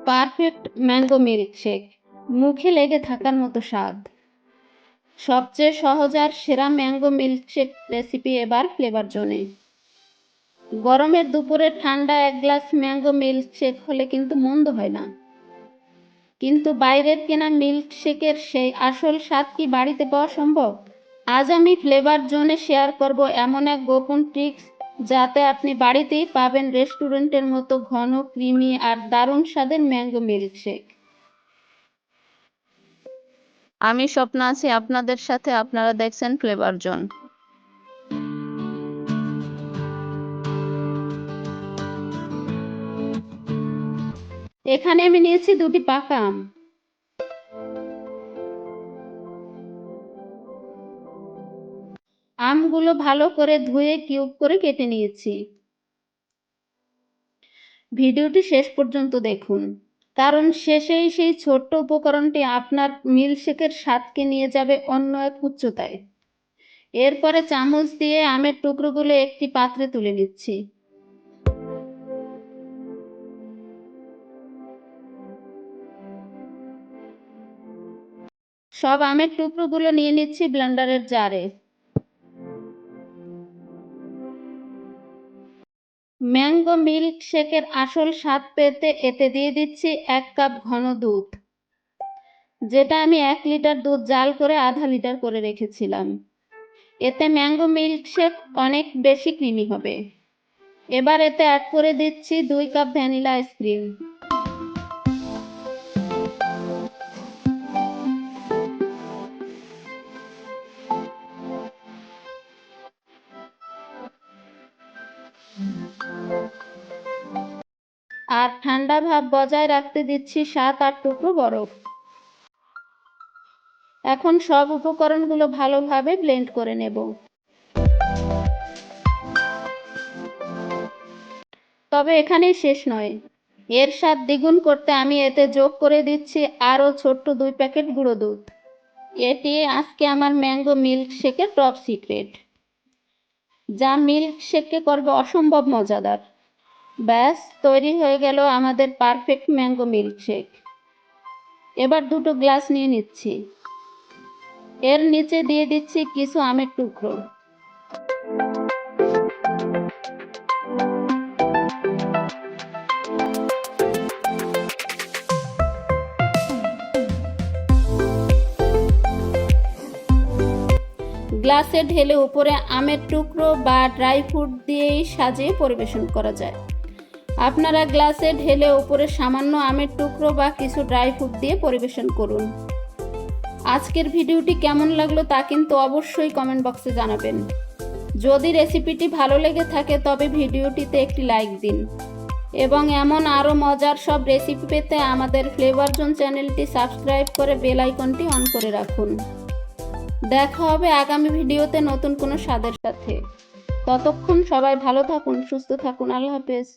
Perfect mango milkshake, মুখে লেগে থাকার মতো স্বাদ। সবচেয়ে সহজ আর সেরা ম্যাঙ্গো মিল্কশেক রেসিপি এবার ফ্লেভার জোনে। গরমের দুপুরে ঠান্ডা এক গ্লাস ম্যাঙ্গো মিল্কশেক হলে কিন্তু মন্দ হয় না, কিন্তু বাইরের কেনা মিল্কশেকের সেই আসল স্বাদ কি বাড়িতে পাওয়া সম্ভব? আজ আমি ফ্লেভার জোনে শেয়ার করব এমন এক গোপন ট্রিক্স, যাতে আপনি বাড়িতেই পাবেন রেস্টুরেন্টের মতো ঘন, ক্রিমি আর দারুণ স্বাদের ম্যাঙ্গো মিল্কশেক। আমি স্বপ্ন আছি আপনাদের সাথে। আপনারা দেখছেন ফ্লেভার জোন। এখানে আমি নিয়েছি 2টি পাকা আম। আমগুলো ভালো করে ধুয়ে কিউব করে কেটে নিয়েছি। ভিডিওটি শেষ পর্যন্ত দেখুন, কারণ শেষেই সেই ছোট্ট উপকরণটি আপনার মিল্কশেকের স্বাদকে নিয়ে যাবে অন্য এক উচ্চতায়। এরপরে চামচ দিয়ে আমের টুকরোগুলো একটি পাত্রে তুলে নিচ্ছি। সব আমের টুকরোগুলো নিয়ে নিচ্ছি ব্লেন্ডারের জারে। ম্যাঙ্গো মিল্কশেকের আসল স্বাদ পেতে এতে দিয়ে দিচ্ছি 1 কাপ ঘন দুধ, যেটা আমি 1 লিটার দুধ জাল করে আধা লিটার করে রেখেছিলাম। এতে ম্যাঙ্গো মিল্কশেক অনেক বেশি ক্রিমি হবে। এবার এতে অ্যাড করে দিচ্ছি 2 কাপ ভ্যানিলা আইসক্রিম। আর ঠান্ডা ভাব বজায় রাখতে দিচ্ছি 7-8 টুকরো বরফ। এখন সব উপকরণগুলো ভালোভাবে ব্লেন্ড করে নেব। তবে এখানেই শেষ নয়, এর স্বাদ দ্বিগুণ করতে আমি এতে যোগ করে দিচ্ছি আরও ছোট্ট 2 প্যাকেট গুঁড়ো দুধ। এটি আজকে আমার ম্যাঙ্গো মিল্কশেকের টপ সিক্রেট, যা মিল্কশেককে করবে অসম্ভব মজাদার। ব্যাস, তৈরি হয়ে গেল আমাদের পারফেক্ট ম্যাঙ্গো মিল্কশেক। এবার 2টো গ্লাস নিয়ে নিচ্ছি। এর নিচে দিয়ে দিচ্ছি কিছু আমের টুকরো। গ্লাসে ঢেলে উপরে আমের টুকরো বা ড্রাই ফ্রুট দিয়েই সাজিয়ে পরিবেশন করা যায়। আপনারা গ্লাসে ঢেলে উপরে সামান্য আমের টুকরো বা কিছু ড্রাই ফ্রুট দিয়ে পরিবেশন করুন। আজকের ভিডিওটি কেমন লাগলো তা কিন্তু অবশ্যই কমেন্ট বক্সে জানাবেন। যদি রেসিপিটি ভালো লেগে থাকে তবে ভিডিওটিতে একটি লাইক দিন, এবং এমন আরও মজার সব রেসিপি পেতে আমাদের ফ্লেভার জোন চ্যানেলটি সাবস্ক্রাইব করে বেল আইকনটি অন করে রাখুন। দেখা হবে আগামী ভিডিওতে নতুন কোনো স্বাদের সাথে। ততক্ষণ সবাই ভালো থাকুন, সুস্থ থাকুন। আল্লাহ হাফেজ।